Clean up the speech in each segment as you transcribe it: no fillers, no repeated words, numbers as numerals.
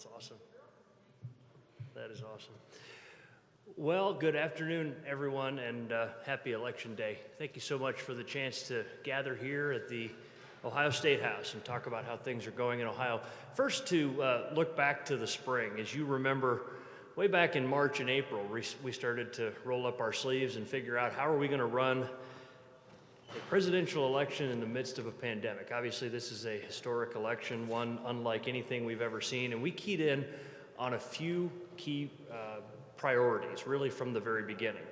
That's awesome. That is awesome. Well, good afternoon, everyone, and happy Election Day. Thank you so much for the chance to gather here at the Ohio State House and talk about how things are going in Ohio. First, to look back to the spring. As you remember, way back in March and April, we started to roll up our sleeves and figure out how are we going to run a presidential election in the midst of a pandemic. Obviously, this is a historic election, one unlike anything we've ever seen, and we keyed in on a few key priorities, really from the very beginning.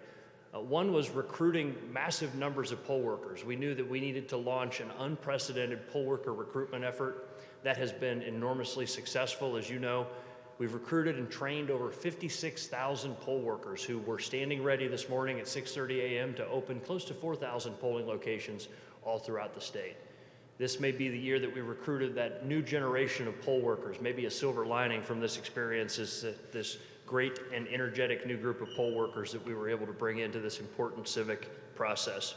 One was recruiting massive numbers of poll workers. We knew that we needed to launch an unprecedented poll worker recruitment effort that has been enormously successful. As you know, we've recruited and trained over 56,000 poll workers who were standing ready this morning at 6:30 a.m. to open close to 4,000 polling locations all throughout the state. This may be the year that we recruited that new generation of poll workers. Maybe a silver lining from this experience is this great and energetic new group of poll workers that we were able to bring into this important civic process.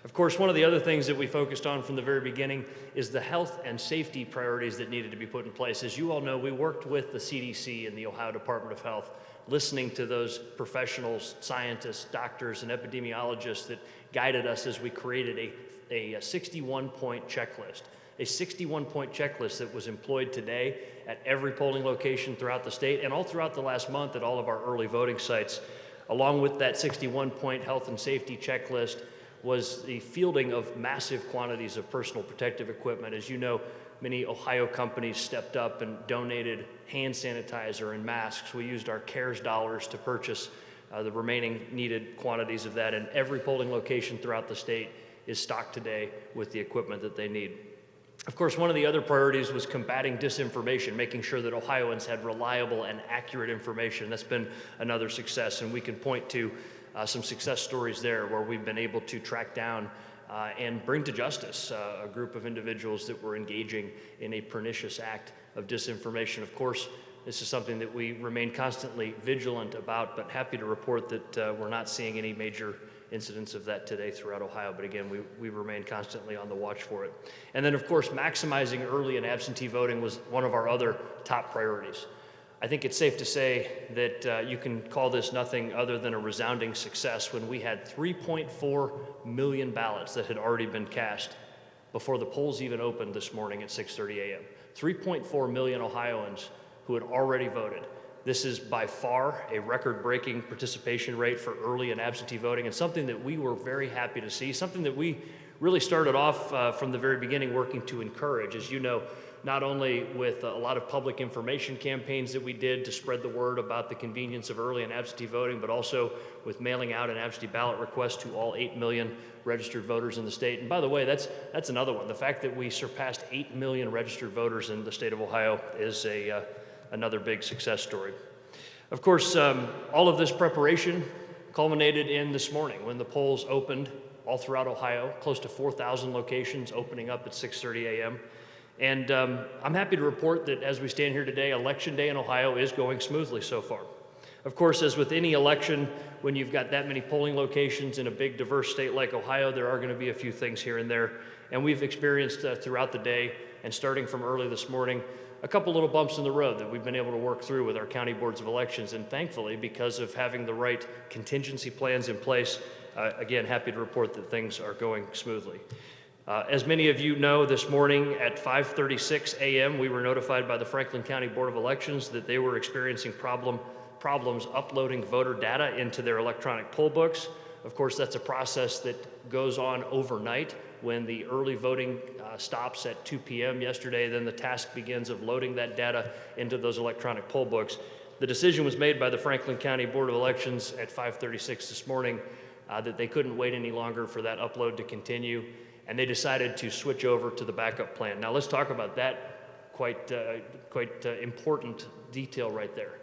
Of course, one of the other things that we focused on from the very beginning is the health and safety priorities that needed to be put in place. As you all know, we worked with the CDC and the Ohio Department of Health, listening to those professionals, scientists, doctors, and epidemiologists that guided us as we created a 61-point checklist. A 61-point checklist that was employed today at every polling location throughout the state and all throughout the last month at all of our early voting sites. Along with that 61-point health and safety checklist was the fielding of massive quantities of personal protective equipment. As you know, many Ohio companies stepped up and donated hand sanitizer and masks. We used our CARES dollars to purchase the remaining needed quantities of that, and every polling location throughout the state is stocked today with the equipment that they need. Of course, one of the other priorities was combating disinformation, making sure that Ohioans had reliable and accurate information. That's been another success, and we can point to some success stories there where we've been able to track down and bring to justice a group of individuals that were engaging in a pernicious act of disinformation. Of course, this is something that we remain constantly vigilant about, but happy to report that we're not seeing any major incidents of that today throughout Ohio. But again, we remain constantly on the watch for it. And then, of course, maximizing early and absentee voting was one of our other top priorities. I think it's safe to say that you can call this nothing other than a resounding success when we had 3.4 million ballots that had already been cast before the polls even opened this morning at 6:30 a.m. 3.4 million Ohioans who had already voted. This is by far a record-breaking participation rate for early and absentee voting, and something that we were very happy to see, something that we really started off from the very beginning working to encourage. As you know, not only with a lot of public information campaigns that we did to spread the word about the convenience of early and absentee voting, but also with mailing out an absentee ballot request to all 8 million registered voters in the state. And by the way, that's another one. The fact that we surpassed 8 million registered voters in the state of Ohio is another big success story. Of course, all of this preparation culminated in this morning when the polls opened all throughout Ohio, close to 4,000 locations opening up at 6:30 a.m. And I'm happy to report that as we stand here today, Election Day in Ohio is going smoothly so far. Of course, as with any election, when you've got that many polling locations in a big, diverse state like Ohio, there are going to be a few things here and there. And we've experienced throughout the day and starting from early this morning, a couple little bumps in the road that we've been able to work through with our county boards of elections. And thankfully, because of having the right contingency plans in place, again, happy to report that things are going smoothly. As many of you know, this morning at 5:36 a.m., we were notified by the Franklin County Board of Elections that they were experiencing problems uploading voter data into their electronic poll books. Of course, that's a process that goes on overnight. When the early voting stops at 2 p.m. yesterday, then the task begins of loading that data into those electronic poll books. The decision was made by the Franklin County Board of Elections at 5:36 this morning that they couldn't wait any longer for that upload to continue, and they decided to switch over to the backup plan. Now let's talk about that quite important detail right there.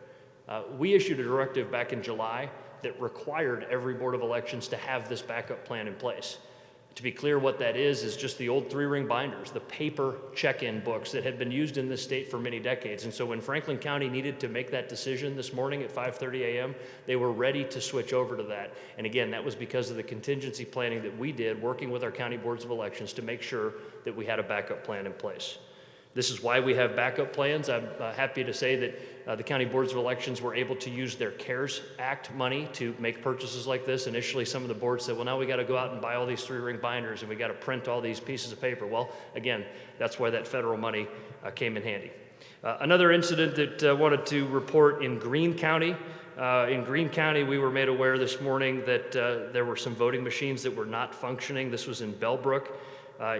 We issued a directive back in July that required every Board of Elections to have this backup plan in place. To be clear, what that is just the old 3-ring binders, the paper check-in books that had been used in this state for many decades. And so when Franklin County needed to make that decision this morning at 5:30 a.m., they were ready to switch over to that. And again, that was because of the contingency planning that we did working with our county boards of elections to make sure that we had a backup plan in place. This is why we have backup plans. I'm happy to say that the county boards of elections were able to use their CARES Act money to make purchases like this. Initially, some of the boards said, well, now we got to go out and buy all these 3-ring binders and we got to print all these pieces of paper. Well, again, that's why that federal money came in handy. Another incident that I wanted to report in Greene County. In Greene County, we were made aware this morning that there were some voting machines that were not functioning. This was in Bellbrook.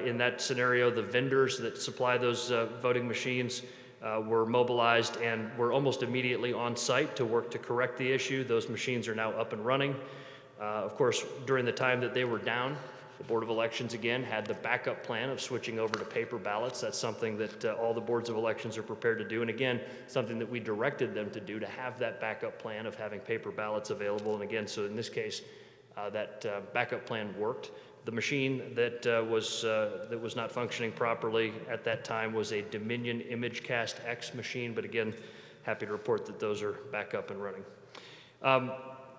In that scenario, the vendors that supply those voting machines were mobilized and were almost immediately on site to work to correct the issue. Those machines are now up and running. Of course, during the time that they were down, the Board of Elections, again, had the backup plan of switching over to paper ballots. That's something that all the boards of elections are prepared to do. And again, something that we directed them to do, to have that backup plan of having paper ballots available. And again, so in this case, that backup plan worked. The machine that was not functioning properly at that time was a Dominion ImageCast X machine. But again, happy to report that those are back up and running.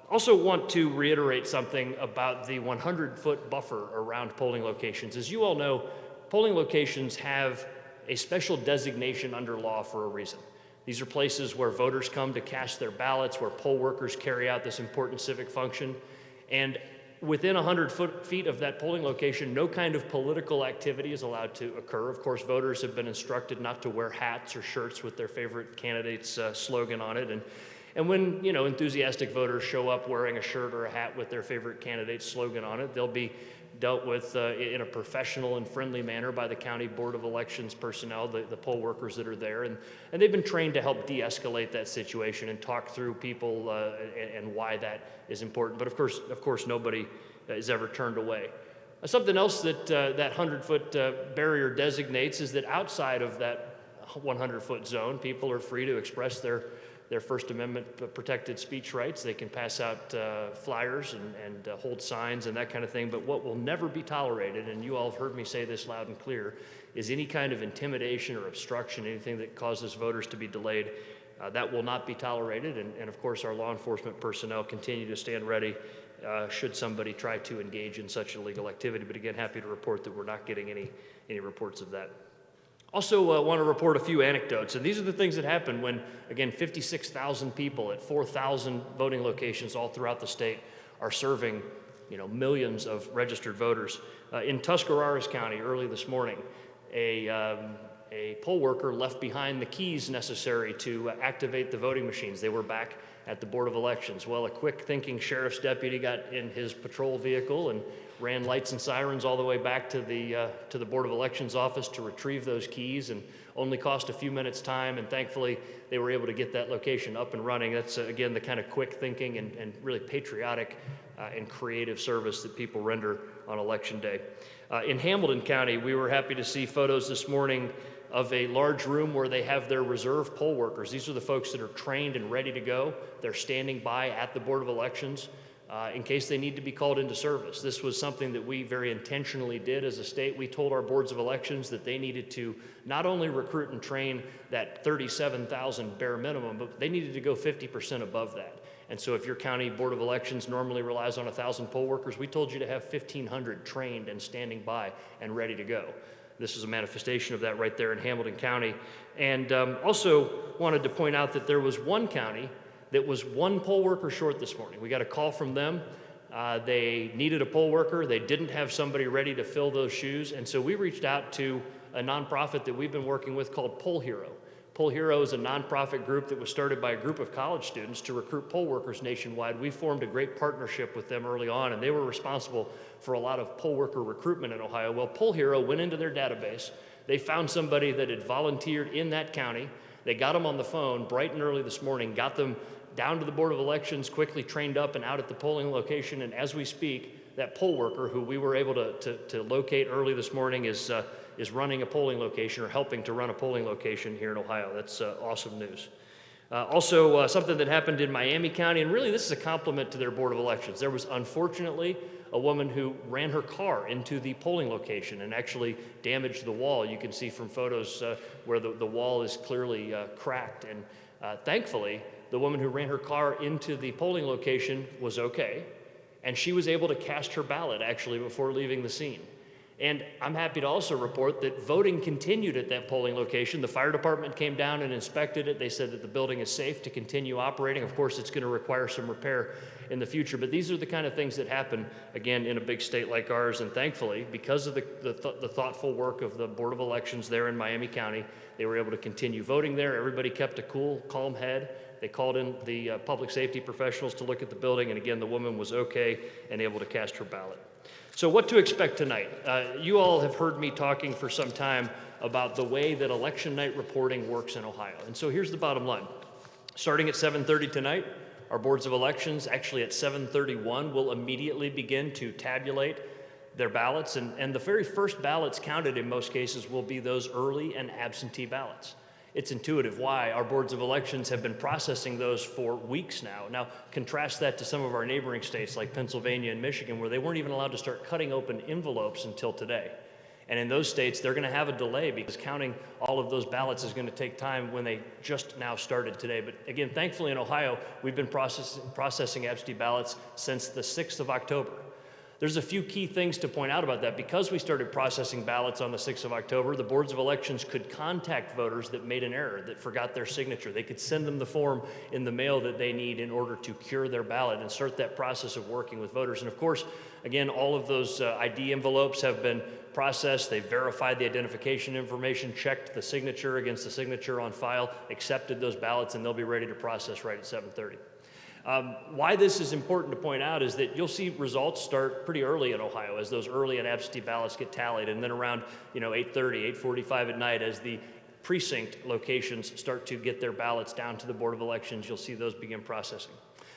Also want to reiterate something about the 100-foot buffer around polling locations. As you all know, polling locations have a special designation under law for a reason. These are places where voters come to cast their ballots, where poll workers carry out this important civic function. And within 100 feet of that polling location, no kind of political activity is allowed to occur. Of course, voters have been instructed not to wear hats or shirts with their favorite candidate's slogan on it. And when, you know, enthusiastic voters show up wearing a shirt or a hat with their favorite candidate's slogan on it, they'll be dealt with in a professional and friendly manner by the County Board of Elections personnel, the poll workers that are there. And they've been trained to help de-escalate that situation and talk through people and why that is important. But of course, nobody is ever turned away. Something else that that 100-foot barrier designates is that outside of that 100-foot zone, people are free to express their First Amendment protected speech rights. They can pass out flyers and hold signs and that kind of thing. But what will never be tolerated, and you all have heard me say this loud and clear, is any kind of intimidation or obstruction, anything that causes voters to be delayed. That will not be tolerated. And of course, our law enforcement personnel continue to stand ready should somebody try to engage in such illegal activity. But again, happy to report that we're not getting any reports of that. Also want to report a few anecdotes, and these are the things that happen when, again, 56,000 people at 4,000 voting locations all throughout the state are serving, you know, millions of registered voters. In Tuscarawas County early this morning, a poll worker left behind the keys necessary to activate the voting machines. They were back at the Board of Elections. Well, a quick-thinking sheriff's deputy got in his patrol vehicle and ran lights and sirens all the way back to the Board of Elections office to retrieve those keys, and only cost a few minutes' time, and thankfully they were able to get that location up and running. That's, again, the kind of quick thinking and really patriotic and creative service that people render on Election Day. In Hamilton County, we were happy to see photos this morning of a large room where they have their reserve poll workers. These are the folks that are trained and ready to go. They're standing by at the Board of Elections in case they need to be called into service. This was something that we very intentionally did as a state. We told our boards of elections that they needed to not only recruit and train that 37,000 bare minimum, but they needed to go 50% above that. And so if your county board of elections normally relies on 1,000 poll workers, we told you to have 1,500 trained and standing by and ready to go. This is a manifestation of that right there in Hamilton County. And also wanted to point out that there was one county that was one poll worker short this morning. We got a call from them. They needed a poll worker. They didn't have somebody ready to fill those shoes. And so we reached out to a nonprofit that we've been working with called Poll Hero. Poll Hero is a nonprofit group that was started by a group of college students to recruit poll workers nationwide. We formed a great partnership with them early on, and they were responsible for a lot of poll worker recruitment in Ohio. Well, Poll Hero went into their database. They found somebody that had volunteered in that county. They got them on the phone bright and early this morning, got them down to the Board of Elections, quickly trained up and out at the polling location. And as we speak, that poll worker who we were able to locate early this morning is running a polling location or helping to run a polling location here in Ohio. That's awesome news. Also, something that happened in Miami County, and really this is a compliment to their Board of Elections. There was unfortunately a woman who ran her car into the polling location and actually damaged the wall. You can see from photos where the wall is clearly cracked. And thankfully, the woman who ran her car into the polling location was okay, and she was able to cast her ballot actually before leaving the scene. And I'm happy to also report that voting continued at that polling location. The fire department came down and inspected it. They said that the building is safe to continue operating. Of course, it's going to require some repair in the future, but these are the kind of things that happen, again, in a big state like ours. And thankfully, because of the thoughtful work of the Board of Elections there in Miami County, they were able to continue voting there. Everybody kept a cool, calm head. They called in the public safety professionals to look at the building, and again, the woman was okay and able to cast her ballot. So what to expect tonight? You all have heard me talking for some time about the way that election night reporting works in Ohio. And so here's the bottom line. Starting at 7:30 tonight, our boards of elections, actually at 7:31, will immediately begin to tabulate their ballots. And the very first ballots counted in most cases will be those early and absentee ballots. It's intuitive why our boards of elections have been processing those for weeks now. Now, contrast that to some of our neighboring states like Pennsylvania and Michigan, where they weren't even allowed to start cutting open envelopes until today. And in those states, they're going to have a delay because counting all of those ballots is going to take time when they just now started today. But again, thankfully in Ohio, we've been processing absentee ballots since the 6th of October. There's a few key things to point out about that. Because we started processing ballots on the 6th of October, the boards of elections could contact voters that made an error, that forgot their signature. They could send them the form in the mail that they need in order to cure their ballot and start that process of working with voters. And of course, again, all of those ID envelopes have been processed. They've verified the identification information, checked the signature against the signature on file, accepted those ballots, and they'll be ready to process right at 7:30. Why this is important to point out is that you'll see results start pretty early in Ohio as those early and absentee ballots get tallied, and then around 8:30, 8:45 at night as the precinct locations start to get their ballots down to the Board of Elections, you'll see those begin processing.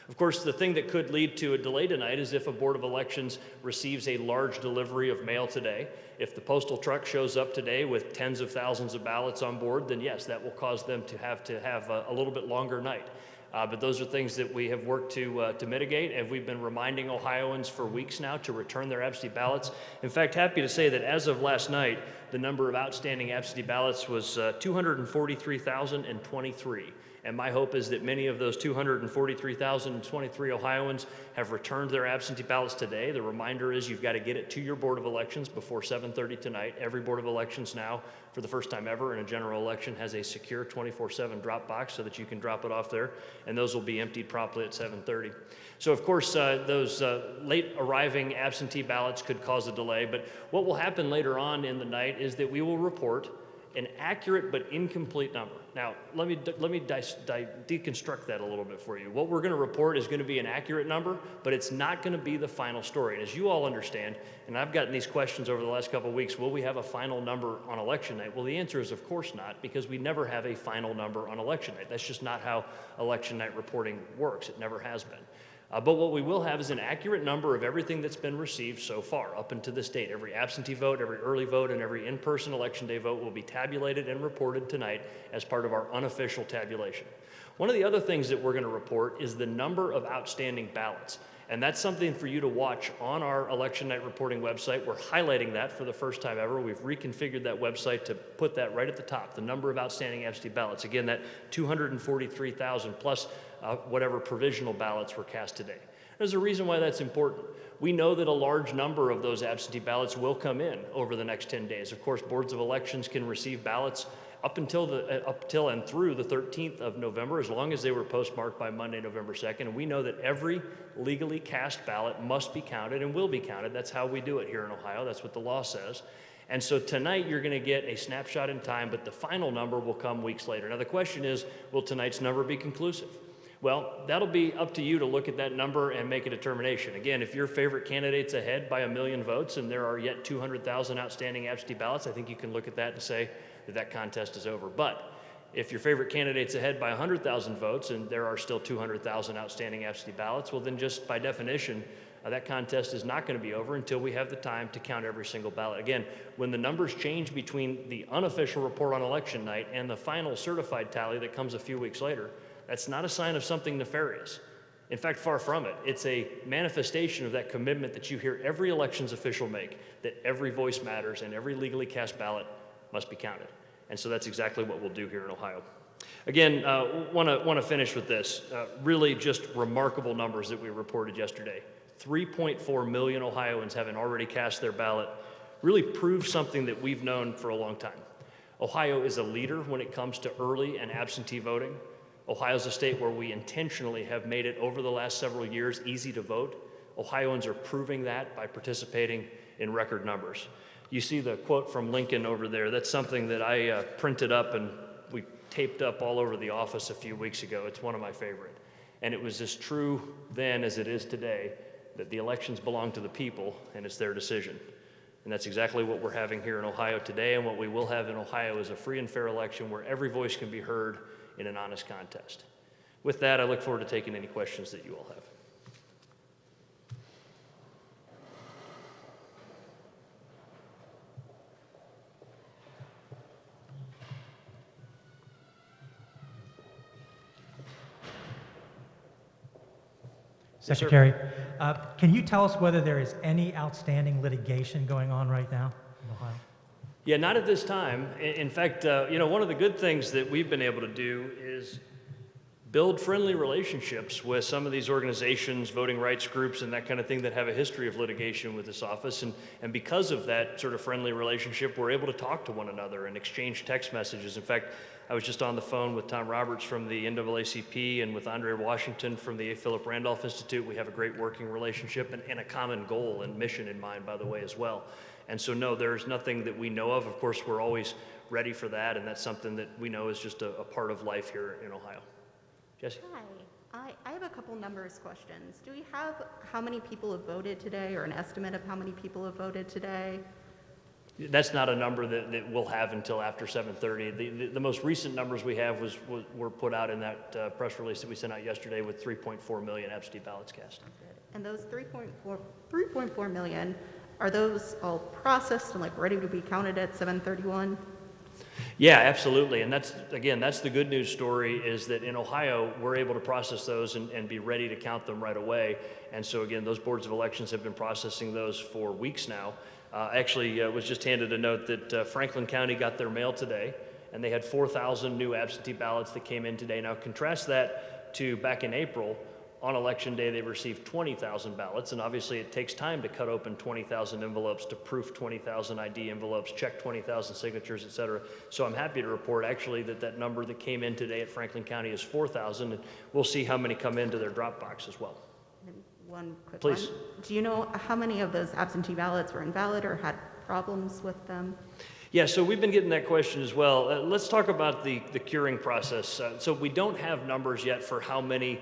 Of course, the thing that could lead to a delay tonight is if a Board of Elections receives a large delivery of mail today. If the postal truck shows up today with tens of thousands of ballots on board, then yes, that will cause them to have a little bit longer night. But those are things that we have worked to mitigate, and we've been reminding Ohioans for weeks now to return their absentee ballots. In fact, happy to say that as of last night, the number of outstanding absentee ballots was 243,023. And my hope is that many of those 243,023 Ohioans have returned their absentee ballots today. The reminder is you've got to get it to your Board of Elections before 7:30 tonight. Every Board of Elections now, for the first time ever in a general election, has a secure 24/7 drop box so that you can drop it off there, and those will be emptied promptly at 7:30. So of course, those late arriving absentee ballots could cause a delay, but what will happen later on in the night is that we will report an accurate but incomplete number. Now, let me deconstruct that a little bit for you. What we're going to report is going to be an accurate number, but it's not going to be the final story. And as you all understand, and I've gotten these questions over the last couple of weeks, will we have a final number on election night? Well, the answer is of course not, because we never have a final number on election night. That's just not how election night reporting works. It never has been. But what we will have is an accurate number of everything that's been received so far up until this date. Every absentee vote, every early vote, and every in-person election day vote will be tabulated and reported tonight as part of our unofficial tabulation. One of the other things that we're going to report is the number of outstanding ballots. And that's something for you to watch on our election night reporting website. We're highlighting that for the first time ever. We've reconfigured that website to put that right at the top, the number of outstanding absentee ballots. Again, that 243,000 plus whatever provisional ballots were cast today. There's a reason why that's important. We know that a large number of those absentee ballots will come in over the next 10 days. Of course, boards of elections can receive ballots up until and through the 13th of November, as long as they were postmarked by Monday, November 2nd. And we know that every legally cast ballot must be counted and will be counted. That's how we do it here in Ohio. That's what the law says. And so tonight you're going to get a snapshot in time, but the final number will come weeks later. Now the question is, will tonight's number be conclusive? Well, that'll be up to you to look at that number and make a determination. Again, if your favorite candidate's ahead by 1 million votes and there are yet 200,000 outstanding absentee ballots, I think you can look at that and say that that contest is over. But if your favorite candidate's ahead by 100,000 votes and there are still 200,000 outstanding absentee ballots, well then just by definition, that contest is not going to be over until we have the time to count every single ballot. Again, when the numbers change between the unofficial report on election night and the final certified tally that comes a few weeks later, that's not a sign of something nefarious. In fact, far from it. It's a manifestation of that commitment that you hear every elections official make, that every voice matters and every legally cast ballot must be counted. And so that's exactly what we'll do here in Ohio. Again, want to finish with this. Really just remarkable numbers that we reported yesterday. 3.4 million Ohioans having already cast their ballot really proves something that we've known for a long time. Ohio is a leader when it comes to early and absentee voting. Ohio is a state where we intentionally have made it over the last several years easy to vote. Ohioans are proving that by participating in record numbers. You see the quote from Lincoln over there. That's something that I printed up and we taped up all over the office a few weeks ago. It's one of my favorite. And it was as true then as it is today, that the elections belong to the people and it's their decision. And that's exactly what we're having here in Ohio today, and what we will have in Ohio is a free and fair election where every voice can be heard in an honest contest. With that, I look forward to taking any questions that you all have. Secretary, can you tell us whether there is any outstanding litigation going on right now in Ohio? Yeah, not at this time. In fact, one of the good things that we've been able to do is build friendly relationships with some of these organizations, voting rights groups, and that kind of thing that have a history of litigation with this office. And because of that sort of friendly relationship, we're able to talk to one another and exchange text messages. In fact, I was just on the phone with Tom Roberts from the NAACP and with Andre Washington from the A. Philip Randolph Institute. We have a great working relationship and a common goal and mission in mind, by the way, as well. And so, no, there's nothing that we know of. Of course, we're always ready for that, and that's something that we know is just a part of life here in Ohio. Jesse? Hi, I have a couple numbers questions. Do we have how many people have voted today, or an estimate of how many people have voted today? That's not a number that we'll have until after 7:30. The most recent numbers we have were put out in that press release that we sent out yesterday with 3.4 million absentee ballots cast. And those 3.4 million, are those all processed and ready to be counted at 7:31? Yeah, absolutely. And that's the good news story, is that in Ohio, we're able to process those and be ready to count them right away. And so again, those boards of elections have been processing those for weeks now. Actually, was just handed a note that Franklin County got their mail today, and they had 4,000 new absentee ballots that came in today. Now contrast that to back in April. On election day, they received 20,000 ballots, and obviously it takes time to cut open 20,000 envelopes, to proof 20,000 ID envelopes, check 20,000 signatures, et cetera. So I'm happy to report actually that number that came in today at Franklin County is 4,000, and we'll see how many come into their drop box as well. One quick Please. one. Do you know how many of those absentee ballots were invalid or had problems with them? Yeah, so we've been getting that question as well. Let's talk about the curing process. So we don't have numbers yet for how many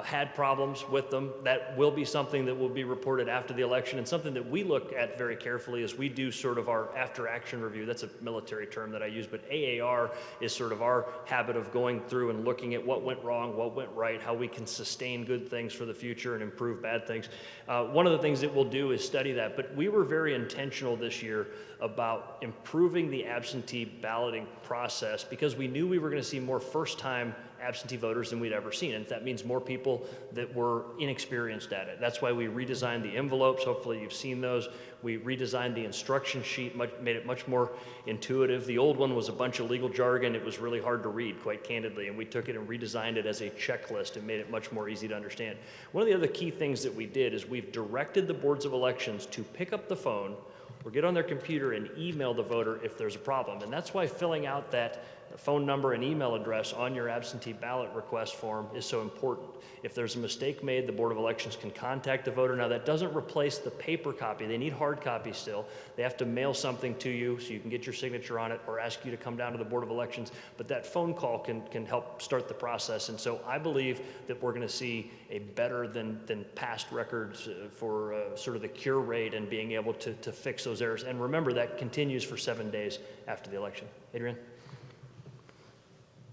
had problems with them. That will be something that will be reported after the election, and something that we look at very carefully as we do sort of our after-action review. That's a military term that I use, but AAR is sort of our habit of going through and looking at what went wrong, what went right, how we can sustain good things for the future and improve bad things. One of the things that we'll do is study that, but we were very intentional this year about improving the absentee balloting process because we knew we were going to see more first-time absentee voters than we'd ever seen, and that means more people that were inexperienced at it. That's why we redesigned the envelopes. Hopefully you've seen those. We redesigned the instruction sheet, made it much more intuitive. The old one was a bunch of legal jargon. It was really hard to read, quite candidly, and we took it and redesigned it as a checklist and made it much more easy to understand. One of the other key things that we did is we've directed the boards of elections to pick up the phone or get on their computer and email the voter if there's a problem. And that's why filling out that phone number and email address on your absentee ballot request form is so important. If there's a mistake made, the Board of Elections can contact the voter. Now, that doesn't replace the paper copy. They need hard copies still. They have to mail something to you so you can get your signature on it or ask you to come down to the Board of Elections. But that phone call can help start the process. And so I believe that we're going to see a better than past records for sort of the cure rate and being able to fix those errors. And remember, that continues for 7 days after the election. Adrian?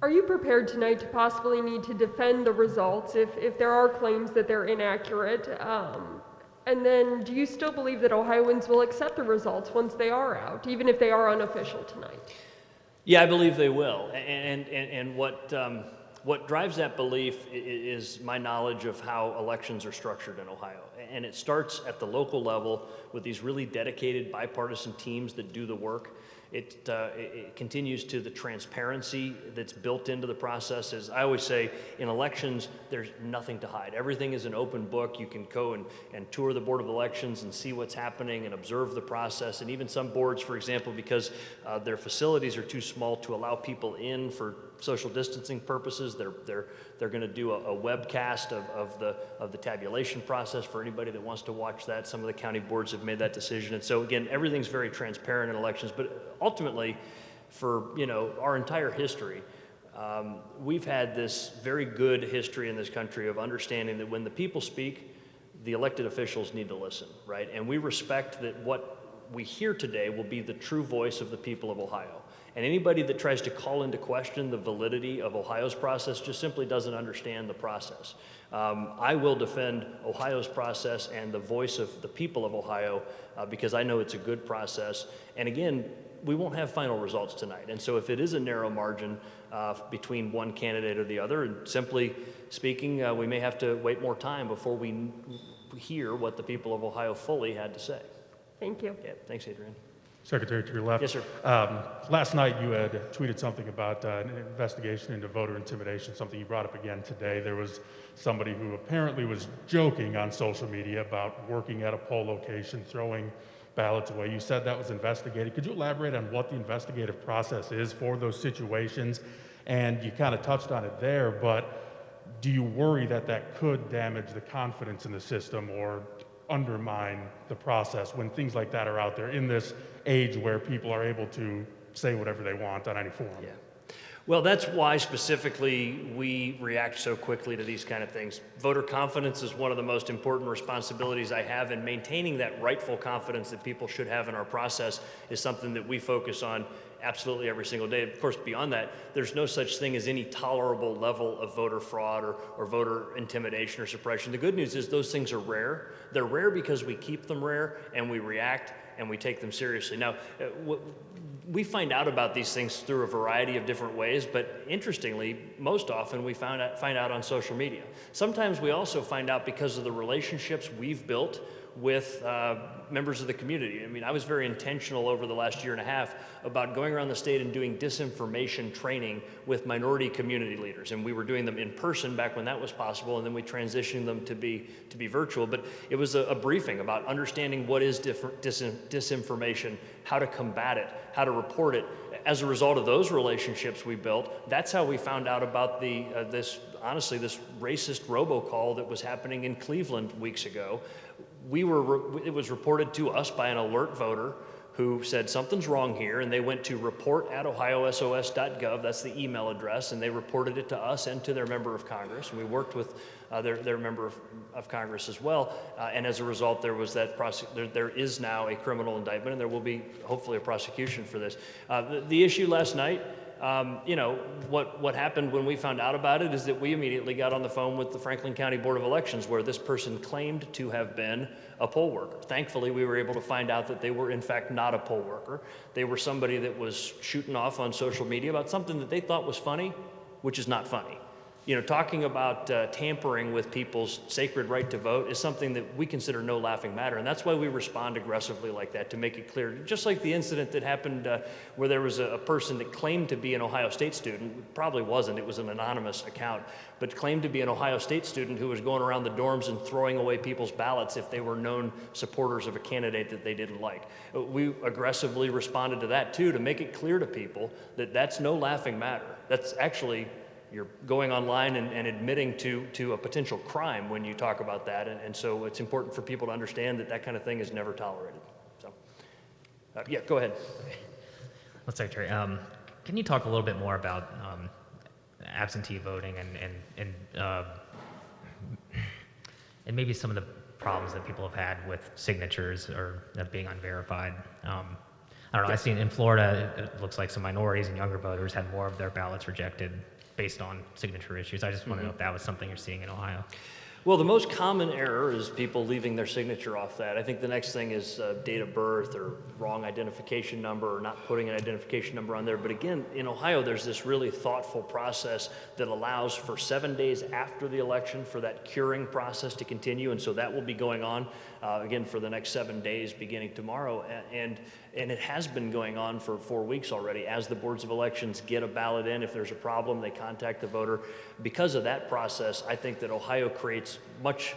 Are you prepared tonight to possibly need to defend the results if there are claims that they're inaccurate? And then do you still believe that Ohioans will accept the results once they are out, even if they are unofficial tonight? Yeah, I believe they will. And what What drives that belief is my knowledge of how elections are structured in Ohio. And it starts at the local level with these really dedicated bipartisan teams that do the work. It continues to the transparency that's built into the process. As I always say, in elections, there's nothing to hide. Everything is an open book. You can go and tour the Board of Elections and see what's happening and observe the process. And even some boards, for example, because their facilities are too small to allow people in for social distancing purposes, they're going to do a webcast of the tabulation process for anybody that wants to watch that. Some of the county boards have made that decision. And so again, everything's very transparent in elections, but ultimately, for our entire history, we've had this very good history in this country of understanding that when the people speak, the elected officials need to listen, right? And we respect that what we hear today will be the true voice of the people of Ohio. And anybody that tries to call into question the validity of Ohio's process just simply doesn't understand the process. I will defend Ohio's process and the voice of the people of Ohio because I know it's a good process. And again, we won't have final results tonight. And so if it is a narrow margin between one candidate or the other, and simply speaking, we may have to wait more time before we hear what the people of Ohio fully had to say. Thank you. Yeah, thanks, Adrian. Secretary, to your left. Yes, sir. Last night you had tweeted something about an investigation into voter intimidation, something you brought up again today. There was somebody who apparently was joking on social media about working at a poll location, throwing ballots away. You said that was investigated. Could you elaborate on what the investigative process is for those situations? And you kind of touched on it there, but do you worry that that could damage the confidence in the system or undermine the process when things like that are out there in this age where people are able to say whatever they want on any forum? Yeah. Well, that's why specifically we react so quickly to these kind of things. Voter confidence is one of the most important responsibilities I have, and maintaining that rightful confidence that people should have in our process is something that we focus on absolutely every single day. Of course, beyond that, there's no such thing as any tolerable level of voter fraud or voter intimidation or suppression. The good news is those things are rare. They're rare because we keep them rare and we react and we take them seriously. Now, we find out about these things through a variety of different ways, but interestingly, most often we find out on social media. Sometimes we also find out because of the relationships we've built with members of the community. I mean, I was very intentional over the last year and a half about going around the state and doing disinformation training with minority community leaders. And we were doing them in person back when that was possible, and then we transitioned them to be virtual. But it was a briefing about understanding what is disinformation, how to combat it, how to report it. As a result of those relationships we built, that's how we found out about this racist robocall that was happening in Cleveland weeks ago. It was reported to us by an alert voter who said something's wrong here, and they went to report@ohiosos.gov, that's the email address, and they reported it to us and to their member of Congress, and we worked with their member of Congress as well, and as a result there was there is now a criminal indictment, and there will be hopefully a prosecution for this. The issue last night, what happened when we found out about it is that we immediately got on the phone with the Franklin County Board of Elections, where this person claimed to have been a poll worker. Thankfully, we were able to find out that they were in fact not a poll worker. They were somebody that was shooting off on social media about something that they thought was funny, which is not funny. Talking about tampering with people's sacred right to vote is something that we consider no laughing matter, and that's why we respond aggressively like that, to make it clear. Just like the incident that happened where there was a person that claimed to be an Ohio State student, probably wasn't, it was an anonymous account, but claimed to be an Ohio State student who was going around the dorms and throwing away people's ballots if they were known supporters of a candidate that they didn't like. We aggressively responded to that too, to make it clear to people that that's no laughing matter. That's actually, you're going online and admitting to a potential crime when you talk about that. And so it's important for people to understand that that kind of thing is never tolerated. So, yeah, go ahead. Well, Secretary, can you talk a little bit more about absentee voting and maybe some of the problems that people have had with signatures or being unverified? I don't know, I've seen in Florida, it looks like some minorities and younger voters had more of their ballots rejected based on signature issues. I just want to know if that was something you're seeing in Ohio. Well, the most common error is people leaving their signature off that. I think the next thing is date of birth or wrong identification number or not putting an identification number on there. But again, in Ohio, there's this really thoughtful process that allows for 7 days after the election for that curing process to continue. And so that will be going on again for the next 7 days beginning tomorrow. And it has been going on for 4 weeks already. As the boards of elections get a ballot in, if there's a problem, they contact the voter. Because of that process, I think that Ohio creates much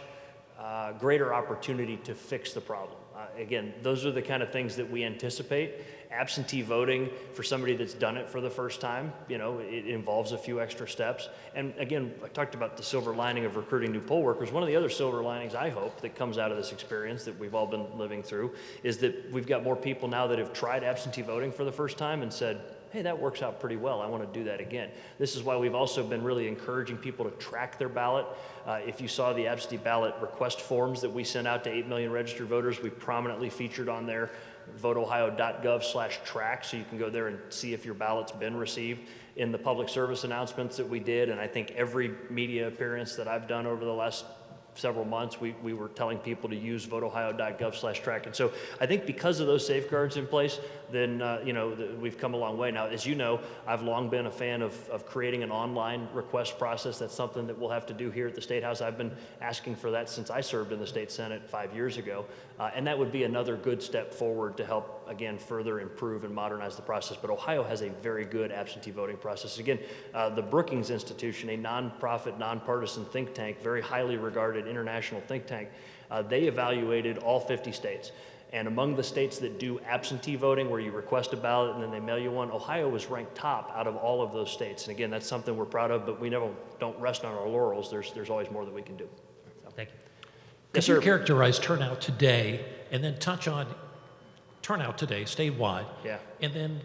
greater opportunity to fix the problem. Again, those are the kind of things that we anticipate. Absentee voting, for somebody that's done it for the first time, it involves a few extra steps. And again, I talked about the silver lining of recruiting new poll workers. One of the other silver linings, I hope, that comes out of this experience that we've all been living through is that we've got more people now that have tried absentee voting for the first time and said, hey, that works out pretty well. I want to do that again. This is why we've also been really encouraging people to track their ballot. If you saw the absentee ballot request forms that we sent out to 8 million registered voters, we prominently featured on there voteohio.gov/track, so you can go there and see if your ballot's been received. In the public service announcements that we did, and I think every media appearance that I've done over the last several months, we were telling people to use voteohio.gov/track. And so I think because of those safeguards in place, then we've come a long way. Now, as you know, I've long been a fan of creating an online request process. That's something that we'll have to do here at the State House. I've been asking for that since I served in the State Senate 5 years ago. And that would be another good step forward to help, again, further improve and modernize the process. But Ohio has a very good absentee voting process. Again, the Brookings Institution, a nonprofit, nonpartisan think tank, very highly regarded international think tank, they evaluated all 50 states. And among the states that do absentee voting, where you request a ballot and then they mail you one, Ohio was ranked top out of all of those states. And again, that's something we're proud of, but we never don't rest on our laurels. There's always more that we can do. Thank you. Yes, Could you sir. characterize turnout today and then touch on turnout today statewide? Yeah. And then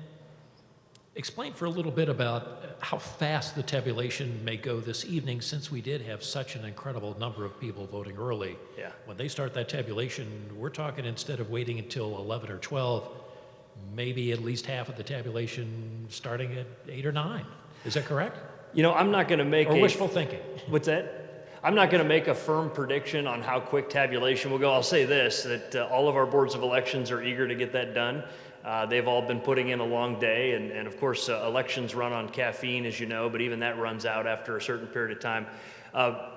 explain for a little bit about how fast the tabulation may go this evening, since we did have such an incredible number of people voting early. Yeah. When they start that tabulation, we're talking, instead of waiting until 11 or 12, maybe at least half of the tabulation starting at 8 or 9. Is that correct? I'm not going to make Or wishful thinking? What's that? I'm not going to make a firm prediction on how quick tabulation will go. I'll say this, that all of our boards of elections are eager to get that done. They've all been putting in a long day, and of course, elections run on caffeine, as you know, but even that runs out after a certain period of time.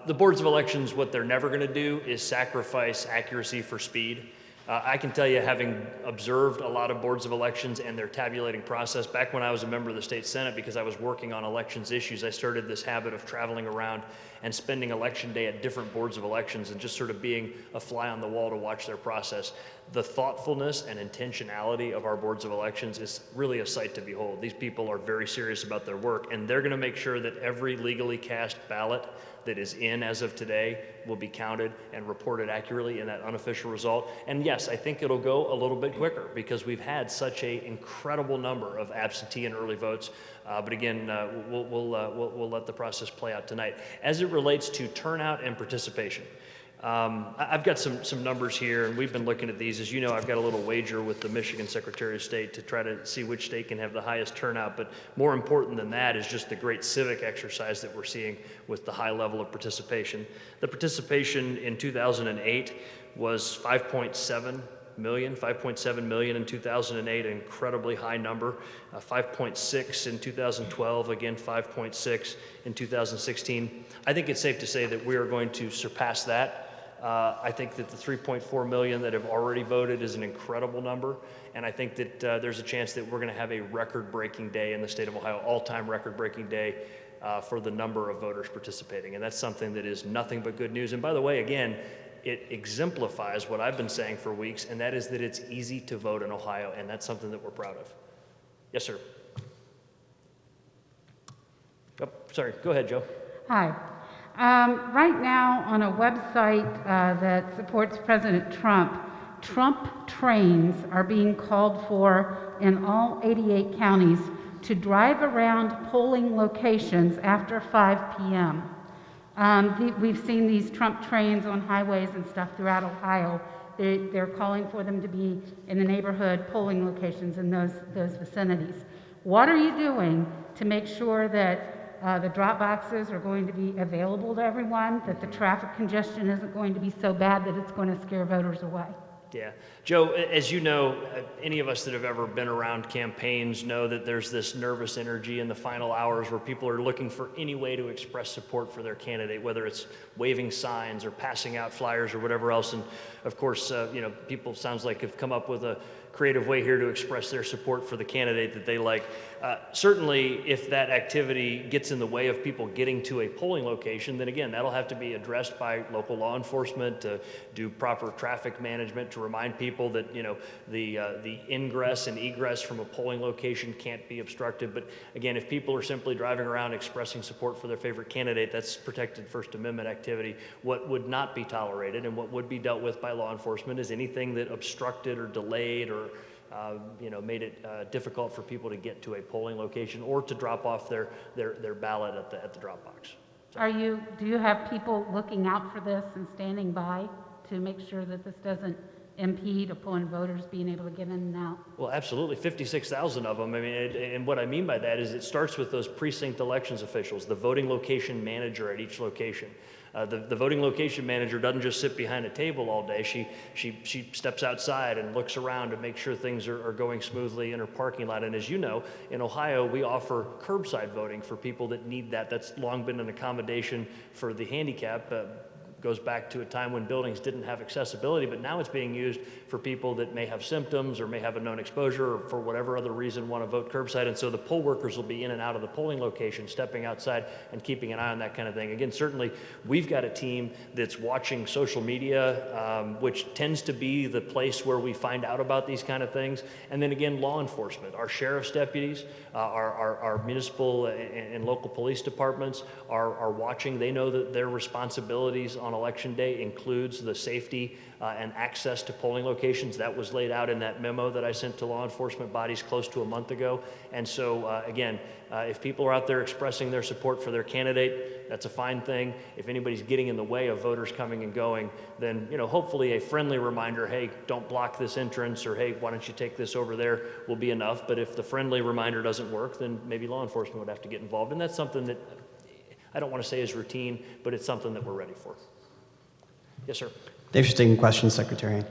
The boards of elections, what they're never going to do is sacrifice accuracy for speed. I can tell you, having observed a lot of boards of elections and their tabulating process, back when I was a member of the state Senate, because I was working on elections issues, I started this habit of traveling around and spending election day at different boards of elections and just sort of being a fly on the wall to watch their process. The thoughtfulness and intentionality of our boards of elections is really a sight to behold. These people are very serious about their work, and they're going to make sure that every legally cast ballot that is in as of today will be counted and reported accurately in that unofficial result. And yes, I think it'll go a little bit quicker because we've had such an incredible number of absentee and early votes. But again, we'll let the process play out tonight. As it relates to turnout and participation, I've got some numbers here, and we've been looking at these. As you know, I've got a little wager with the Michigan Secretary of State to try to see which state can have the highest turnout. But more important than that is just the great civic exercise that we're seeing with the high level of participation. The participation in 2008 was 5.7 million in 2008, an incredibly high number. 5.6 in 2012, again 5.6 in 2016. I think it's safe to say that we are going to surpass that. I think that the 3.4 million that have already voted is an incredible number, and I think that there's a chance that we're going to have a record-breaking day in the state of Ohio, all-time record-breaking day for the number of voters participating, and that's something that is nothing but good news. And by the way, again, it exemplifies what I've been saying for weeks, and that is that it's easy to vote in Ohio, and that's something that we're proud of. Yes, sir. Oh, sorry, go ahead, Joe. Hi. Right now, on a website that supports President Trump, Trump trains are being called for in all 88 counties to drive around polling locations after 5 p.m. We've seen these Trump trains on highways and stuff throughout Ohio. They're calling for them to be in the neighborhood polling locations in those vicinities. What are you doing to make sure that the drop boxes are going to be available to everyone, that the traffic congestion isn't going to be so bad that it's going to scare voters away. Yeah. Joe, as you know, any of us that have ever been around campaigns know that there's this nervous energy in the final hours where people are looking for any way to express support for their candidate, whether it's waving signs or passing out flyers or whatever else. And of course, people sounds like have come up with a creative way here to express their support for the candidate that they like. Certainly, if that activity gets in the way of people getting to a polling location, then again, that'll have to be addressed by local law enforcement to do proper traffic management to remind people that the ingress and egress from a polling location can't be obstructed. But again, if people are simply driving around expressing support for their favorite candidate, that's protected First Amendment activity. What would not be tolerated and what would be dealt with by law enforcement is anything that obstructed or delayed or made it difficult for people to get to a polling location or to drop off their ballot at the drop box. Do you have people looking out for this and standing by to make sure that this doesn't impede upon voters being able to get in and out? Well, absolutely, 56,000 of them. I mean, and what I mean by that is it starts with those precinct elections officials, the voting location manager at each location. The voting location manager doesn't just sit behind a table all day. She steps outside and looks around to make sure things are going smoothly in her parking lot. And as you know, in Ohio, we offer curbside voting for people that need that. That's long been an accommodation for the handicap. Goes back to a time when buildings didn't have accessibility, but now it's being used for people that may have symptoms or may have a known exposure or for whatever other reason want to vote curbside. And so the poll workers will be in and out of the polling location, stepping outside and keeping an eye on that kind of thing. Again, certainly we've got a team that's watching social media, which tends to be the place where we find out about these kind of things. And then again, law enforcement, our sheriff's deputies, our municipal and local police departments are watching. They know that their responsibilities on Election Day includes the safety and access to polling locations. That was laid out in that memo that I sent to law enforcement bodies close to a month ago. And so again, if people are out there expressing their support for their candidate, that's a fine thing. If anybody's getting in the way of voters coming and going, then hopefully a friendly reminder, hey, don't block this entrance, or hey, why don't you take this over there, will be enough. But if the friendly reminder doesn't work, then maybe law enforcement would have to get involved. And that's something that I don't want to say is routine, but it's something that we're ready for. Yes, sir. Thanks for taking questions, Secretary.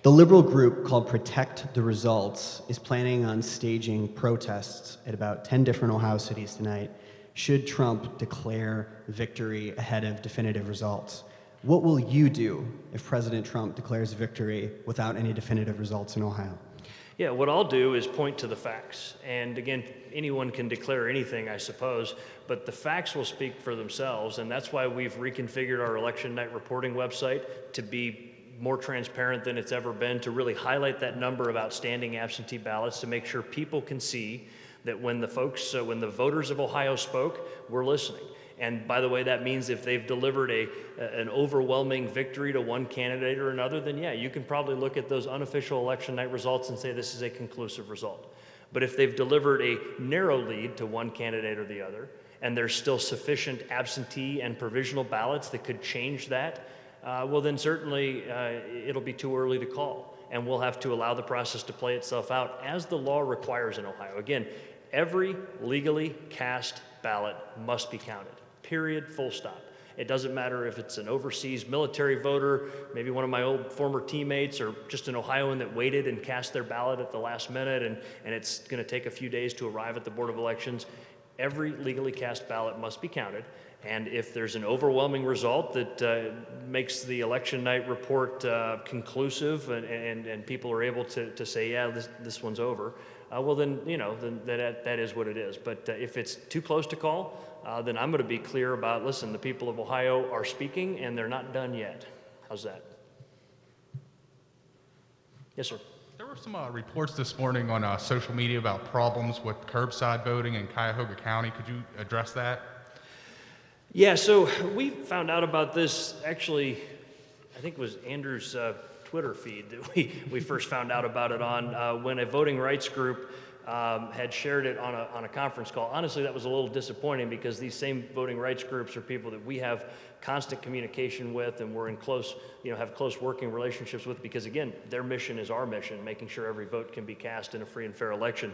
The liberal group called Protect the Results is planning on staging protests at about 10 different Ohio cities tonight should Trump declare victory ahead of definitive results. What will you do if President Trump declares victory without any definitive results in Ohio? Yeah, what I'll do is point to the facts. And again, anyone can declare anything, I suppose, but the facts will speak for themselves. And that's why we've reconfigured our election night reporting website to be more transparent than it's ever been, to really highlight that number of outstanding absentee ballots, to make sure people can see that when the voters of Ohio spoke, we're listening. And by the way, that means if they've delivered an overwhelming victory to one candidate or another, then yeah, you can probably look at those unofficial election night results and say this is a conclusive result. But if they've delivered a narrow lead to one candidate or the other, and there's still sufficient absentee and provisional ballots that could change that, well then certainly it'll be too early to call. And we'll have to allow the process to play itself out as the law requires in Ohio. Again, every legally cast ballot must be counted. Period, full stop. It doesn't matter if it's an overseas military voter, maybe one of my old former teammates, or just an Ohioan that waited and cast their ballot at the last minute and it's going to take a few days to arrive at the Board of Elections. Every legally cast ballot must be counted. And if there's an overwhelming result that makes the election night report conclusive and people are able to say, yeah, this one's over, well then, then that is what it is. But if it's too close to call, then I'm going to be clear about, listen, the people of Ohio are speaking and they're not done yet. How's that? Yes, sir. There were some reports this morning on social media about problems with curbside voting in Cuyahoga County. Could you address that? Yeah, so we found out about this, actually, I think it was Andrew's Twitter feed that we first found out about it on when a voting rights group had shared it on a conference call. Honestly, that was a little disappointing because these same voting rights groups are people that we have constant communication with, and we're in close, have close working relationships with, because again, their mission is our mission, making sure every vote can be cast in a free and fair election.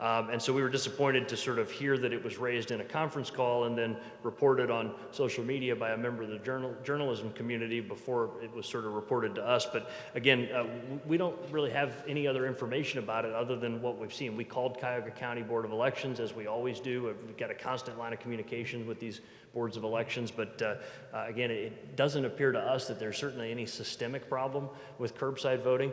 And so we were disappointed to sort of hear that it was raised in a conference call and then reported on social media by a member of the journalism community before it was sort of reported to us. But again, we don't really have any other information about it other than what we've seen. We called Cuyahoga County Board of Elections, as we always do. We've got a constant line of communication with these boards of elections, but again, it doesn't appear to us that there's certainly any systemic problem with curbside voting.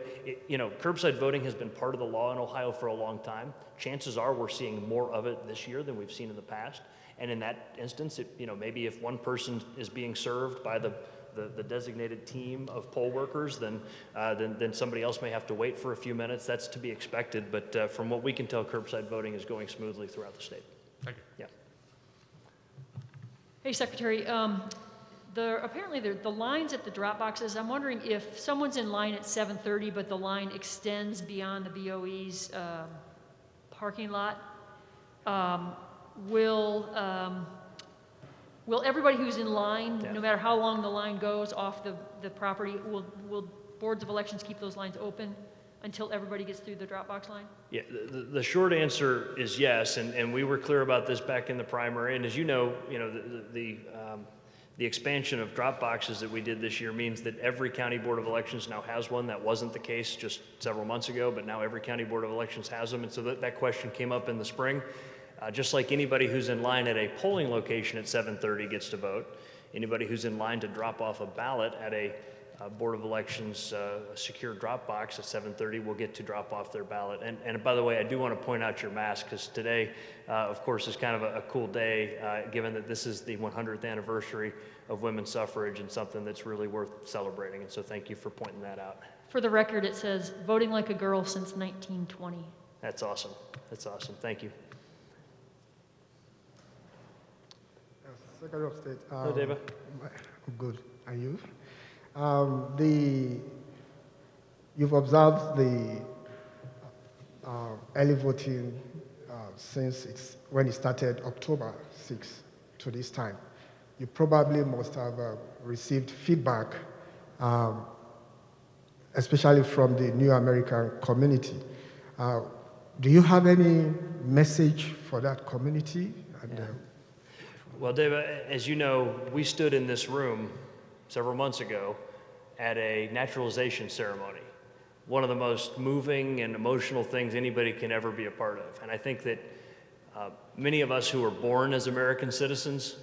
Curbside voting has been part of the law in Ohio for a long time. Chances are we're seeing more of it this year than we've seen in the past. And in that instance, maybe if one person is being served by the designated team of poll workers, then somebody else may have to wait for a few minutes. That's to be expected, but from what we can tell, curbside voting is going smoothly throughout the state. Thank you. Yeah. Hey, Secretary. Apparently the lines at the drop boxes, I'm wondering if someone's in line at 7:30, but the line extends beyond the BOE's parking lot, will everybody who's in line, no matter how long the line goes off the property, will boards of elections keep those lines open until everybody gets through the drop box line? Yeah, the short answer is yes, and we were clear about this back in the primary. And as you know, the expansion of drop boxes that we did this year means that every county board of elections now has one. That wasn't the case just several months ago, but now every county board of elections has them. And so that question came up in the spring. Just like anybody who's in line at a polling location at 7:30 gets to vote, anybody who's in line to drop off a ballot at a Board of Elections secure drop box at 7:30 will get to drop off their ballot. And by the way, I do want to point out your mask, because today, of course, is kind of a cool day, given that this is the 100th anniversary of women's suffrage and something that's really worth celebrating. And so thank you for pointing that out. For the record, it says, voting like a girl since 1920. That's awesome. That's awesome. Thank you. Secretary of State. Hello, Deva. Good. And you? You've observed the early voting since when it started October 6 to this time. You probably must have received feedback, especially from the New American community. Do you have any message for that community? And, Well, Dave, as you know, we stood in this room several months ago at a naturalization ceremony, one of the most moving and emotional things anybody can ever be a part of. And I think that many of us who were born as American citizens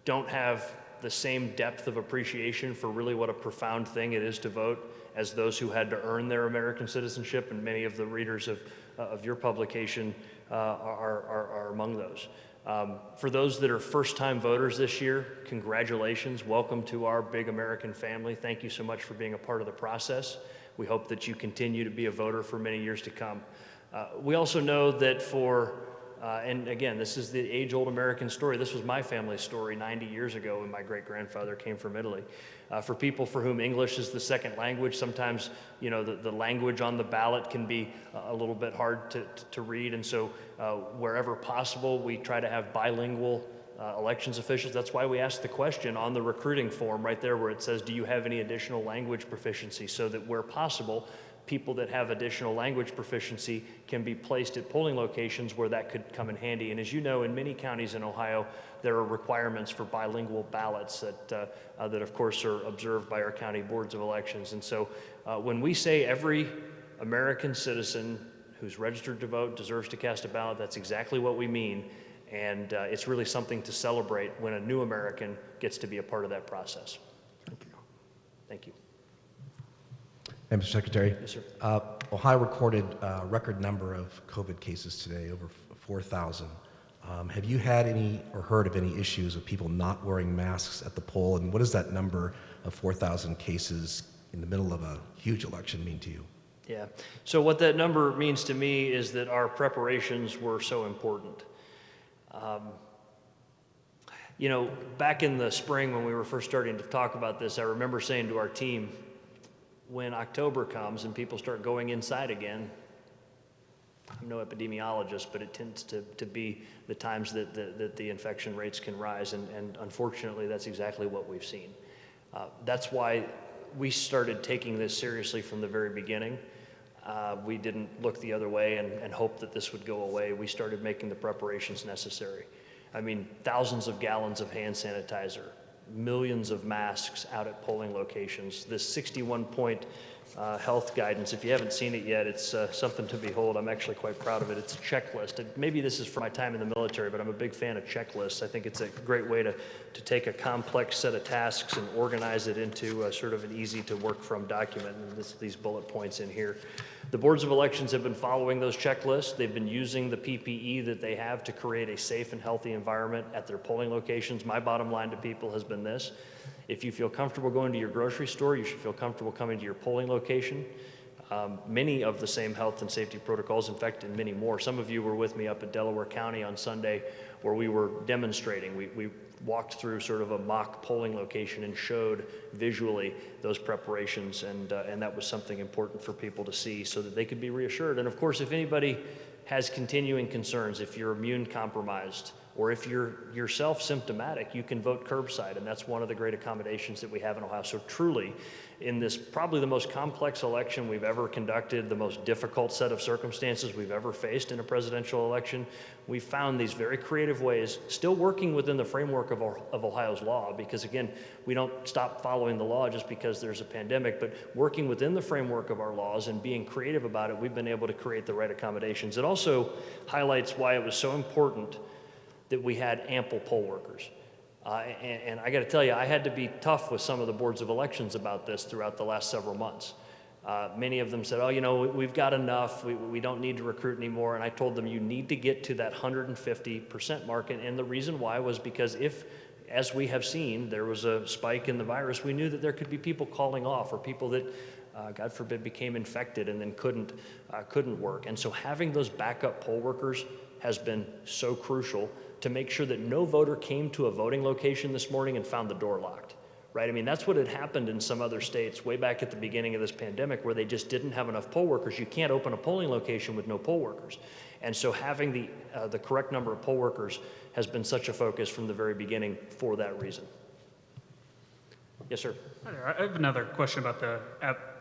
don't have the same depth of appreciation for really what a profound thing it is to vote as those who had to earn their American citizenship, and many of the readers of your publication are among those. For those that are first-time voters this year, congratulations. Welcome to our big American family. Thank you so much for being a part of the process. We hope that you continue to be a voter for many years to come. We also know that and again, this is the age-old American story. This was my family's story 90 years ago when my great-grandfather came from Italy. For people for whom English is the second language, sometimes the language on the ballot can be a little bit hard to read, and so wherever possible, we try to have bilingual elections officials. That's why we ask the question on the recruiting form right there where it says, do you have any additional language proficiency, so that where possible, people that have additional language proficiency can be placed at polling locations where that could come in handy. And as you know, in many counties in Ohio, there are requirements for bilingual ballots that of course are observed by our county boards of elections. And so when we say every American citizen who's registered to vote deserves to cast a ballot, that's exactly what we mean. And it's really something to celebrate when a new American gets to be a part of that process. Thank you. Thank you. Mr. Secretary. Yes, sir. Ohio recorded a record number of COVID cases today, over 4,000. Have you had any or heard of any issues with people not wearing masks at the poll? And what does that number of 4,000 cases in the middle of a huge election mean to you? Yeah. So what that number means to me is that our preparations were so important. Back in the spring when we were first starting to talk about this, I remember saying to our team, when October comes and people start going inside again, I'm no epidemiologist, but it tends to be the times that the infection rates can rise, and unfortunately, that's exactly what we've seen. That's why we started taking this seriously from the very beginning. We didn't look the other way and hope that this would go away. We started making the preparations necessary. I mean, thousands of gallons of hand sanitizer, millions of masks out at polling locations. This 61-point health guidance, if you haven't seen it yet, it's something to behold. I'm actually quite proud of it. It's a checklist. Maybe this is from my time in the military, but I'm a big fan of checklists. I think it's a great way to take a complex set of tasks and organize it into sort of an easy to work from document, and these bullet points in here. The boards of elections have been following those checklists. They've been using the PPE that they have to create a safe and healthy environment at their polling locations. My bottom line to people has been this: if you feel comfortable going to your grocery store, you should feel comfortable coming to your polling location. Many of the same health and safety protocols, in fact, and many more. Some of you were with me up at Delaware County on Sunday where we were demonstrating. We walked through sort of a mock polling location and showed visually those preparations, and that was something important for people to see so that they could be reassured. And of course, if anybody has continuing concerns, if you're immune compromised, or if you're yourself symptomatic, you can vote curbside, and that's one of the great accommodations that we have in Ohio. So truly, in this probably the most complex election we've ever conducted, the most difficult set of circumstances we've ever faced in a presidential election, we found these very creative ways, still working within the framework of Ohio's law, because again, we don't stop following the law just because there's a pandemic, but working within the framework of our laws and being creative about it, we've been able to create the right accommodations. It also highlights why it was so important that we had ample poll workers. And I got to tell you, I had to be tough with some of the boards of elections about this throughout the last several months. Many of them said, oh, you know, we've got enough, we don't need to recruit anymore. And I told them, you need to get to that 150% mark. And the reason why was because if, as we have seen, there was a spike in the virus, we knew that there could be people calling off, or people that, God forbid, became infected and then couldn't work. And so having those backup poll workers has been so crucial to make sure that no voter came to a voting location this morning and found the door locked, right? I mean, that's what had happened in some other states way back at the beginning of this pandemic, where they just didn't have enough poll workers. You can't open a polling location with no poll workers. And so having the correct number of poll workers has been such a focus from the very beginning for that reason. Yes, sir. Hi there. I have another question about the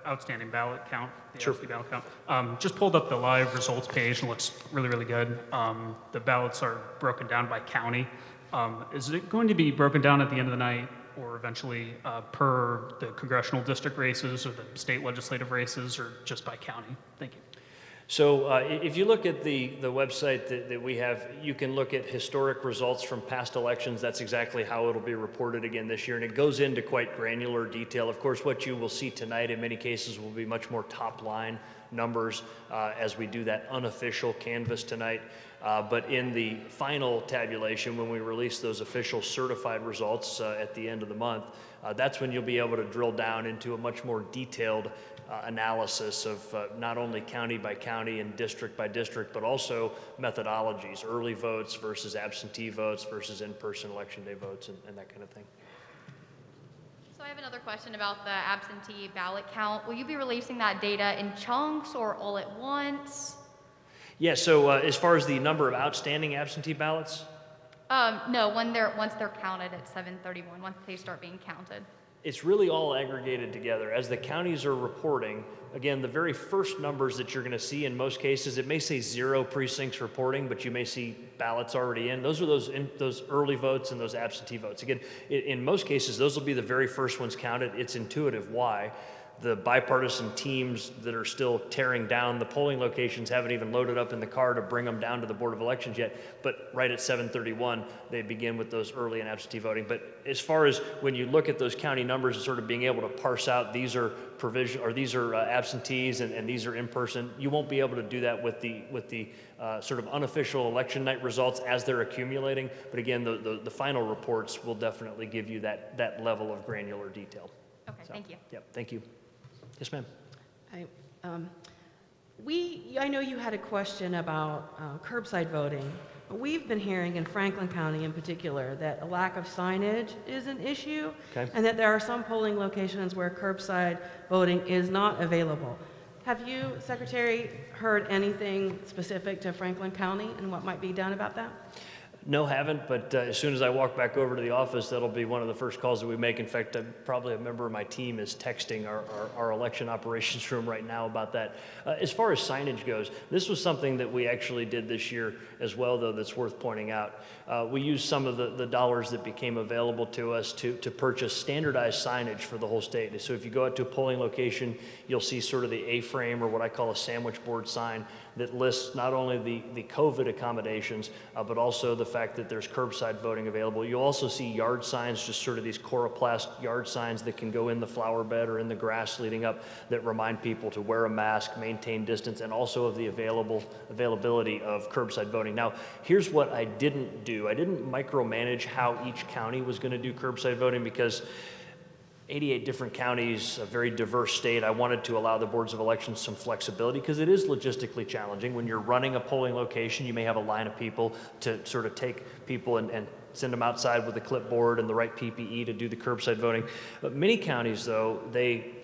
outstanding ballot count, the Sure. absentee ballot count. Just pulled up the live results page and looks really, really good. The ballots are broken down by county. Is it going to be broken down at the end of the night or eventually per the congressional district races or the state legislative races, or just by county? Thank you. So if you look at the website that we have, you can look at historic results from past elections. That's exactly how it'll be reported again this year, and it goes into quite granular detail. Of course, what you will see tonight in many cases will be much more top-line numbers as we do that unofficial canvass tonight. But in the final tabulation, when we release those official certified results at the end of the month, that's when you'll be able to drill down into a much more detailed analysis of not only county by county and district by district, but also methodologies, early votes versus absentee votes versus in-person election day votes, and that kind of thing. So I have another question about the absentee ballot count. Will you be releasing that data in chunks or all at once? Yeah, so as far as the number of outstanding absentee ballots? No, once they're counted at 7:31, once they start being counted. It's really all aggregated together. As the counties are reporting, again, the very first numbers that you're going to see in most cases, it may say 0 precincts reporting, but you may see ballots already in. Those are those early votes and those absentee votes. Again, in most cases, those will be the very first ones counted. It's intuitive why. The bipartisan teams that are still tearing down the polling locations haven't even loaded up in the car to bring them down to the Board of Elections yet. But right at 7:31, they begin with those early and absentee voting. But as far as when you look at those county numbers and sort of being able to parse out these are provision or these are absentees and these are in person, you won't be able to do that with the sort of unofficial election night results as they're accumulating. But again, the final reports will definitely give you that level of granular detail. Okay, thank you. Yep, thank you. Yes, ma'am. I know you had a question about curbside voting. We've been hearing in Franklin County in particular that a lack of signage is an issue, Okay. and that there are some polling locations where curbside voting is not available. Have you, Secretary, heard anything specific to Franklin County and what might be done about that? No, haven't, but as soon as I walk back over to the office, that'll be one of the first calls that we make. In fact, probably a member of my team is texting our election operations room right now about that. As far as signage goes, this was something that we actually did this year as well, though, that's worth pointing out. We used some of the dollars that became available to us to purchase standardized signage for the whole state. So if you go out to a polling location, you'll see sort of the A-frame, or what I call a sandwich board sign, that lists not only the COVID accommodations, but also the fact that there's curbside voting available. You'll also see yard signs, just sort of these coroplast yard signs that can go in the flower bed or in the grass leading up, that remind people to wear a mask, maintain distance, and also of the availability of curbside voting. Now, here's what I didn't do. I didn't micromanage how each county was going to do curbside voting, because 88 different counties, a very diverse state. I wanted to allow the boards of elections some flexibility, because it is logistically challenging. When you're running a polling location, you may have a line of people to sort of take people and send them outside with a clipboard and the right PPE to do the curbside voting. But many counties, though, they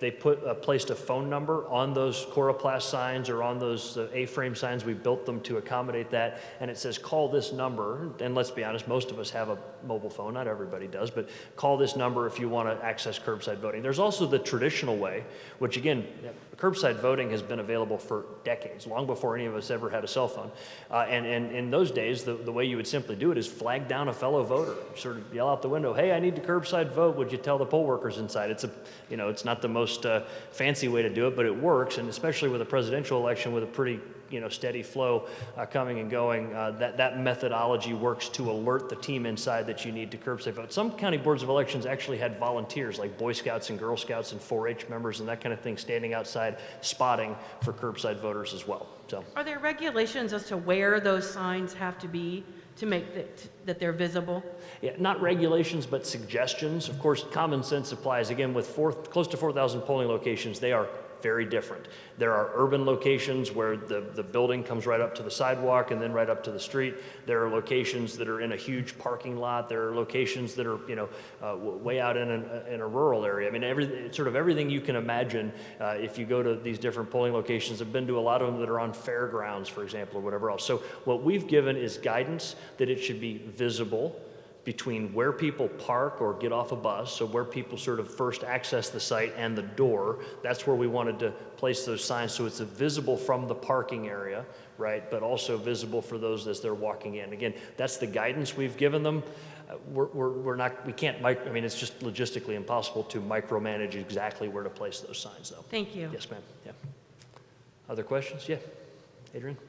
placed a phone number on those coroplast signs or on those A-frame signs. We built them to accommodate that, and it says, call this number. And let's be honest, most of us have a mobile phone. Not everybody does, but call this number if you want to access curbside voting. There's also the traditional way, which again, curbside voting has been available for decades, long before any of us ever had a cell phone. And in those days, the way you would simply do it is flag down a fellow voter, sort of yell out the window, hey, I need to curbside vote, would you tell the poll workers inside? It's not the most fancy way to do it, but it works, and especially with a presidential election with a pretty steady flow coming and going, that methodology works to alert the team inside that you need to curbside vote. Some county boards of elections actually had volunteers, like Boy Scouts and Girl Scouts and 4-H members and that kind of thing, standing outside spotting for curbside voters as well. So, are there regulations as to where those signs have to be to make that they're visible? yeah, not regulations, but suggestions. Of course, common sense applies. Again, with close to 4,000 polling locations, they are very different. There are urban locations where the building comes right up to the sidewalk and then right up to the street. There are locations that are in a huge parking lot. There are locations that are, way out in a rural area. I mean, everything you can imagine. If you go to these different polling locations, I've been to a lot of them that are on fairgrounds, for example, or whatever else. So what we've given is guidance that it should be visible between where people park or get off a bus, so where people sort of first access the site, and the door. That's where we wanted to place those signs, so it's visible from the parking area, right, but also visible for those as they're walking in. Again, that's the guidance we've given them. It's just logistically impossible to micromanage exactly where to place those signs, though. Thank you. Yes, ma'am. Yeah. Other questions? Yeah. Adrian?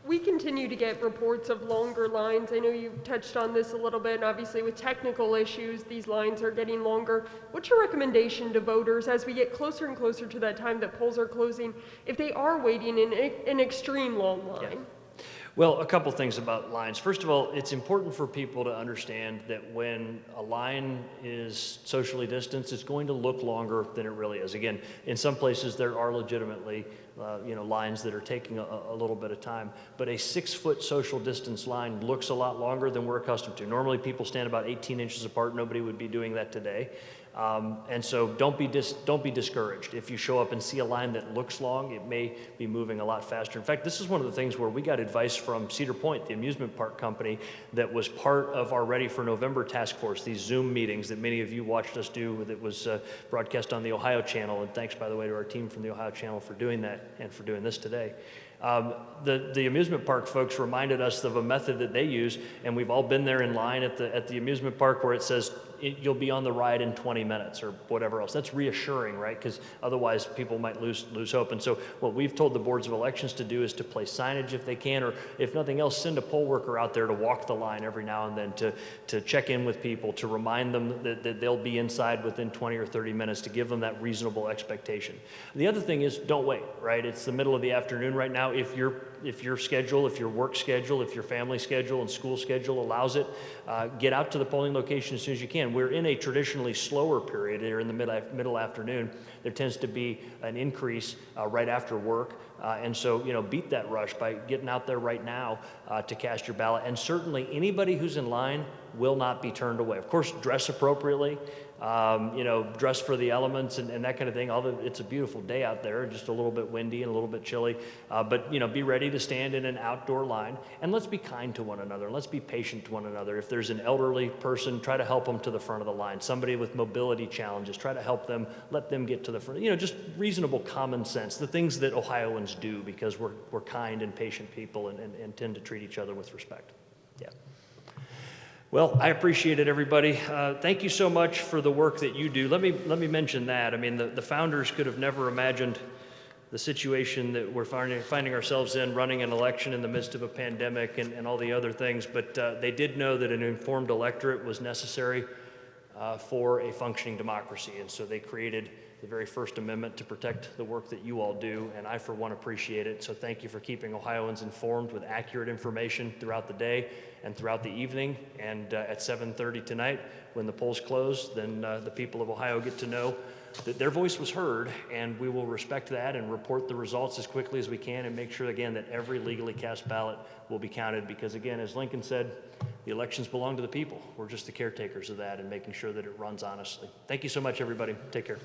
We continue to get reports of longer lines. I know you touched on this a little bit, and obviously with technical issues, these lines are getting longer. What's your recommendation to voters as we get closer and closer to that time that polls are closing, if they are waiting in an extreme long line? Yeah. Well, a couple things about lines. First of all, it's important for people to understand that when a line is socially distanced, it's going to look longer than it really is. Again, in some places there are legitimately lines that are taking a little bit of time, but a 6-foot social distance line looks a lot longer than we're accustomed to. Normally people stand about 18 inches apart. Nobody would be doing that today. And so don't be discouraged. If you show up and see a line that looks long, it may be moving a lot faster. In fact, this is one of the things where we got advice from Cedar Point, the amusement park company that was part of our Ready for November task force, these Zoom meetings that many of you watched us do that was broadcast on the Ohio channel. And thanks, by the way, to our team from the Ohio channel for doing that and for doing this today. The amusement park folks reminded us of a method that they use, and we've all been there in line at the amusement park where it says you'll be on the ride in 20 minutes or whatever else. That's reassuring, right? Because otherwise people might lose hope. And so what we've told the boards of elections to do is to place signage if they can, or if nothing else, send a poll worker out there to walk the line every now and then to check in with people, to remind them that they'll be inside within 20 or 30 minutes, to give them that reasonable expectation. The other thing is don't wait, right? It's the middle of the afternoon right now. If your schedule, if your work schedule, if your family schedule and school schedule allows it, get out to the polling location as soon as you can. We're in a traditionally slower period here in the middle afternoon. There tends to be an increase right after work. And so, beat that rush by getting out there right now to cast your ballot. And certainly anybody who's in line will not be turned away. Of course, dress appropriately. dress for the elements and that kind of thing. Although it's a beautiful day out there, just a little bit windy and a little bit chilly. But be ready to stand in an outdoor line. And let's be kind to one another. Let's be patient to one another. If there's an elderly person, try to help them to the front of the line. Somebody with mobility challenges, try to help them, let them get to the front. Just reasonable common sense, the things that Ohioans do because we're kind and patient people and tend to treat each other with respect. Yeah. Well, I appreciate it, everybody. Thank you so much for the work that you do. Let me mention that. I mean, the founders could have never imagined the situation that we're finding ourselves in, running an election in the midst of a pandemic and all the other things, but they did know that an informed electorate was necessary for a functioning democracy, and so they created the very first amendment to protect the work that you all do, and I, for one, appreciate it. So thank you for keeping Ohioans informed with accurate information throughout the day and throughout the evening. And at 7:30 tonight, when the polls close, then the people of Ohio get to know that their voice was heard, and we will respect that and report the results as quickly as we can and make sure, again, that every legally cast ballot will be counted because, again, as Lincoln said, the elections belong to the people. We're just the caretakers of that and making sure that it runs honestly. Thank you so much, everybody. Take care.